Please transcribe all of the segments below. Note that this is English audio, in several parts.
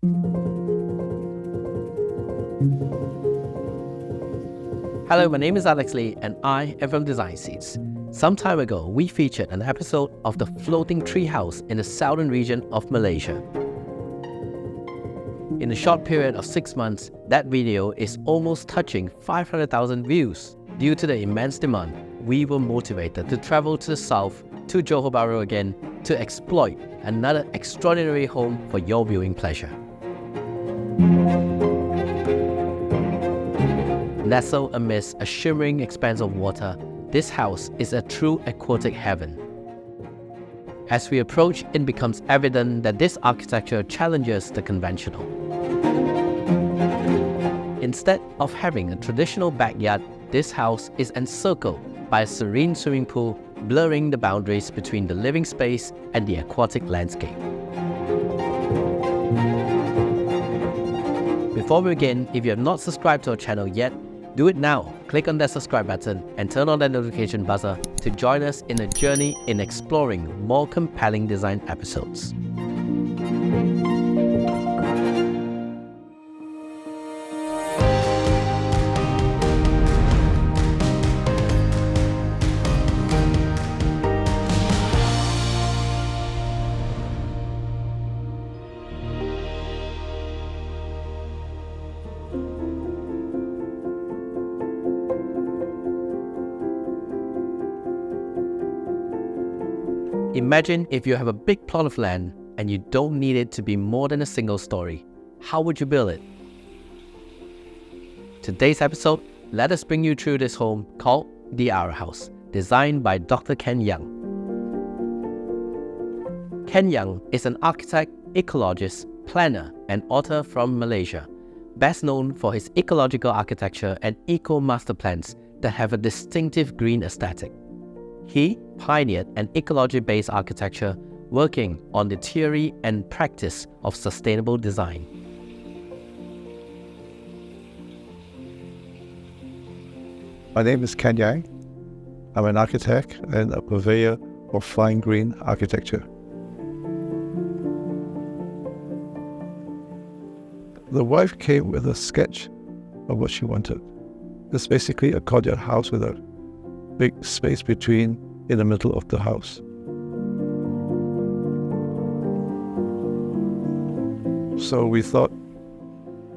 Hello, my name is Alex Lee and I am from Design Seeds. Some time ago, we featured an episode of the floating tree house in the southern region of Malaysia. In a short period of 6 months, that video is almost touching 500,000 views. Due to the immense demand, we were motivated to travel to the south, to Johor Bahru again, to exploit another extraordinary home for your viewing pleasure. Nestled amidst a shimmering expanse of water, this house is a true aquatic heaven. As we approach, it becomes evident that this architecture challenges the conventional. Instead of having a traditional backyard, this house is encircled by a serene swimming pool, blurring the boundaries between the living space and the aquatic landscape. Before we begin, if you have not subscribed to our channel yet, do it now. Click on that subscribe button and turn on that notification buzzer to join us in a journey in exploring more compelling design episodes. Imagine if you have a big plot of land and you don't need it to be more than a single story. How would you build it? Today's episode, let us bring you through this home called the Arthor House, designed by Dr. Yeang. Yeang is an architect, ecologist, planner, and author from Malaysia, best known for his ecological architecture and eco masterplans that have a distinctive green aesthetic. He pioneered an ecology-based architecture working on the theory and practice of sustainable design. My name is Yeang. I'm an architect and a purveyor of fine green architecture. The wife came with a sketch of what she wanted. It's basically a courtyard house with a big space between in the middle of the house. So we thought,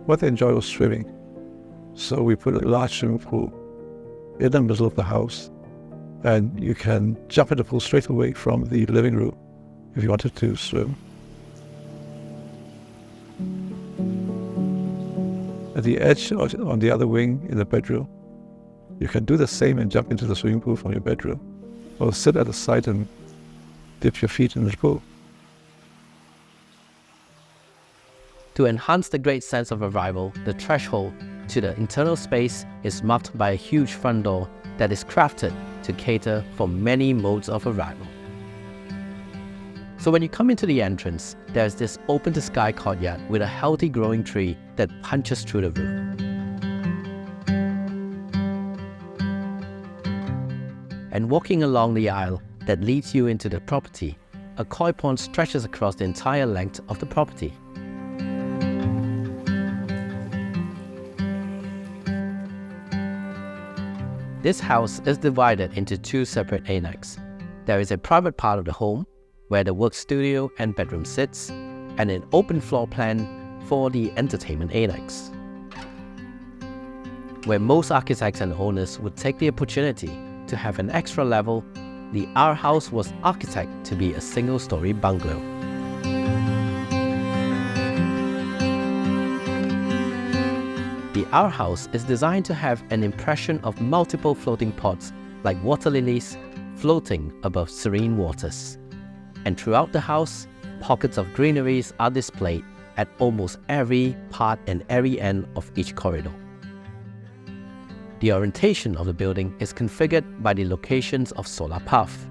what they enjoy was swimming. So we put a large swimming pool in the middle of the house, and you can jump in the pool straight away from the living room if you wanted to swim. At the edge, on the other wing in the bedroom, you can do the same and jump into the swimming pool from your bedroom, or sit at the side and dip your feet in the pool. To enhance the great sense of arrival, the threshold to the internal space is marked by a huge front door that is crafted to cater for many modes of arrival. So when you come into the entrance, there's this open-to-sky courtyard with a healthy growing tree that punches through the roof. And walking along the aisle that leads you into the property, a koi pond stretches across the entire length of the property. This house is divided into two separate annexes. There is a private part of the home, where the work studio and bedroom sits, and an open floor plan for the entertainment annex, where most architects and owners would take the opportunity to have an extra level. The Arthor House was architected to be a single-story bungalow. The Arthor House is designed to have an impression of multiple floating pods like water lilies floating above serene waters. And throughout the house, pockets of greeneries are displayed at almost every part and every end of each corridor. The orientation of the building is configured by the locations of solar path.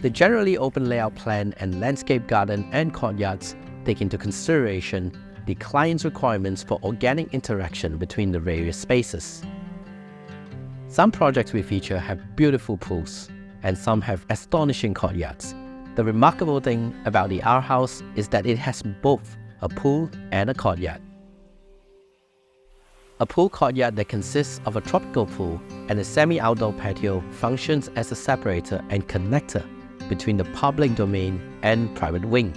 The generally open layout plan and landscape garden and courtyards take into consideration the client's requirements for organic interaction between the various spaces. Some projects we feature have beautiful pools, and some have astonishing courtyards. The remarkable thing about the Our House is that it has both a pool and a courtyard. A pool courtyard that consists of a tropical pool and a semi-outdoor patio functions as a separator and connector between the public domain and private wing.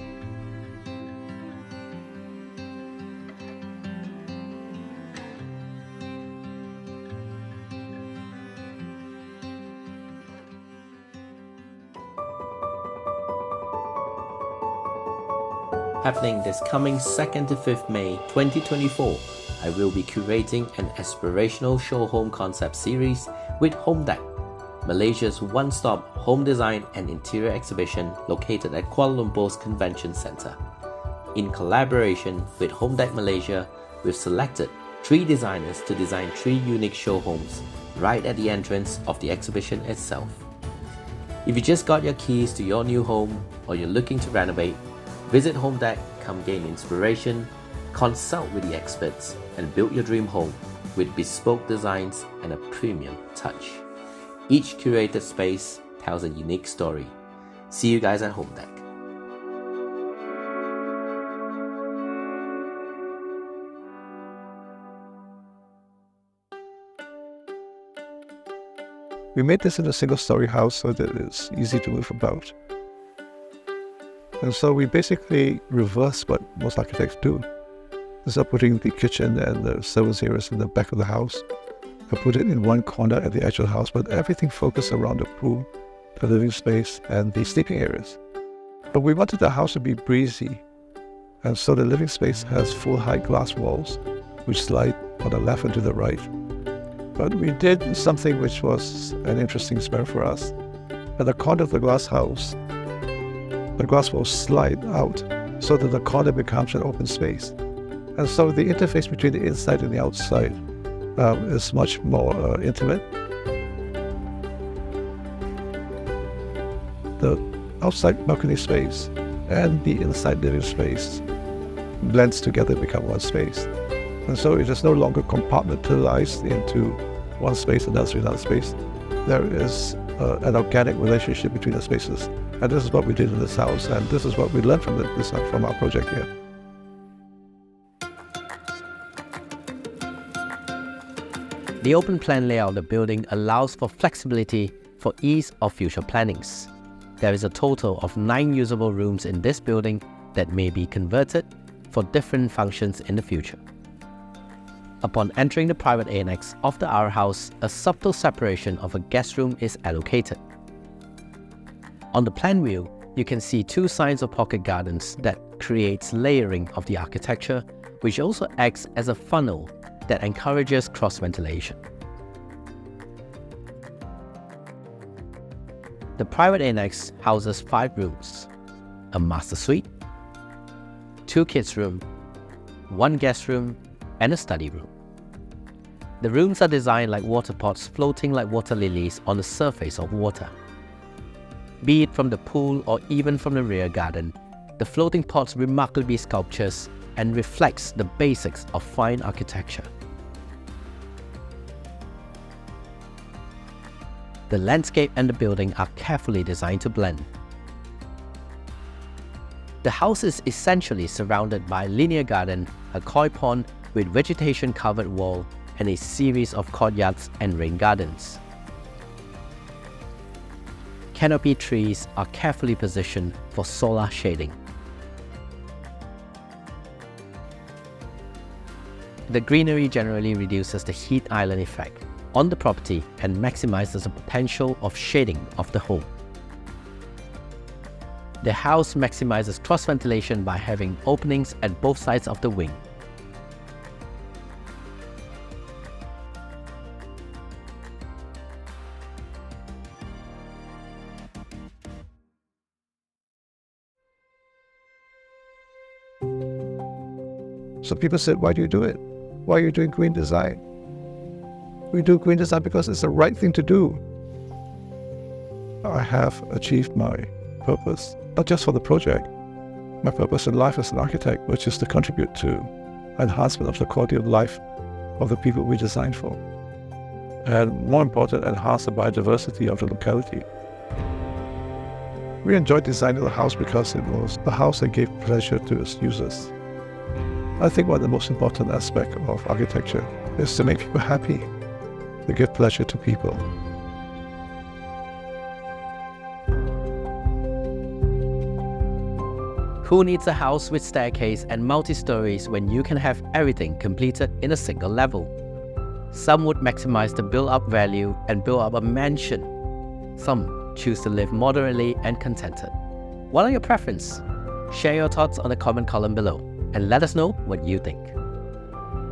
Happening this coming 2nd to 5th May 2024, I will be curating an aspirational show home concept series with HAMZAH, Malaysia's one-stop home design and interior exhibition located at Kuala Lumpur's Convention Centre. In collaboration with HAMZAH Malaysia, we've selected 3 designers to design 3 unique show homes right at the entrance of the exhibition itself. If you just got your keys to your new home or you're looking to renovate, visit HAMZAH, come gain inspiration, consult with the experts, and build your dream home with bespoke designs and a premium touch. Each curated space tells a unique story. See you guys at HAMZAH. We made this in a single-story house so that it's easy to move about. And so we basically reverse what most architects do. Instead of putting the kitchen and the servants' areas in the back of the house, I put it in one corner at the edge of the house, but everything focused around the pool, the living space, and the sleeping areas. But we wanted the house to be breezy, and so the living space has full-height glass walls, which slide on the left and to the right. But we did something which was an interesting experiment for us. At the corner of the glass house, the glass walls slide out so that the corner becomes an open space. And so the interface between the inside and the outside is much more intimate. The outside balcony space and the inside living space blends together to become one space. And so it is no longer compartmentalized into one space and another space. There is an organic relationship between the spaces. And this is what we did in this house, and this is what we learned from our project here. The open plan layout of the building allows for flexibility for ease of future plannings. There is a total of 9 usable rooms in this building that may be converted for different functions in the future. Upon entering the private annex of the Our House, a subtle separation of a guest room is allocated. On the plan view, you can see 2 signs of pocket gardens that creates layering of the architecture, which also acts as a funnel that encourages cross-ventilation. The private annex houses 5 rooms, a master suite, 2 kids' rooms, 1 guest room, and a study room. The rooms are designed like water pots floating like water lilies on the surface of water. Be it from the pool or even from the rear garden, the floating pots remarkably sculptures and reflects the basics of fine architecture. The landscape and the building are carefully designed to blend. The house is essentially surrounded by a linear garden, a koi pond with vegetation-covered wall, and a series of courtyards and rain gardens. Canopy trees are carefully positioned for solar shading. The greenery generally reduces the heat island effect on the property and maximizes the potential of shading of the home. The house maximizes cross-ventilation by having openings at both sides of the wing. So people said, why do you do it? Why are you doing green design? We do green design because it's the right thing to do. I have achieved my purpose, not just for the project, my purpose in life as an architect, which is to contribute to enhancement of the quality of life of the people we design for. And more important, enhance the biodiversity of the locality. We enjoyed designing the house because it was a house that gave pleasure to its users. I think one of the most important aspects of architecture is to make people happy, to give pleasure to people. Who needs a house with staircase and multi-stories when you can have everything completed in a single level? Some would maximize the build-up value and build up a mansion. Some choose to live moderately and contented. What are your preferences? Share your thoughts on the comment column below and let us know what you think.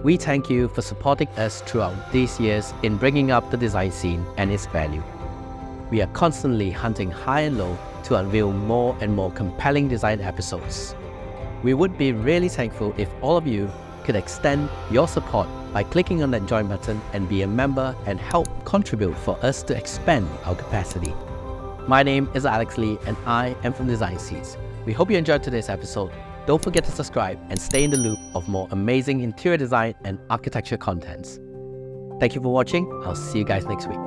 We thank you for supporting us throughout these years in bringing up the design scene and its value. We are constantly hunting high and low to unveil more and more compelling design episodes. We would be really thankful if all of you could extend your support by clicking on that join button and be a member and help contribute for us to expand our capacity. My name is Alex Lee and I am from Design Seeds. We hope you enjoyed today's episode. Don't forget to subscribe and stay in the loop of more amazing interior design and architecture contents. Thank you for watching. I'll see you guys next week.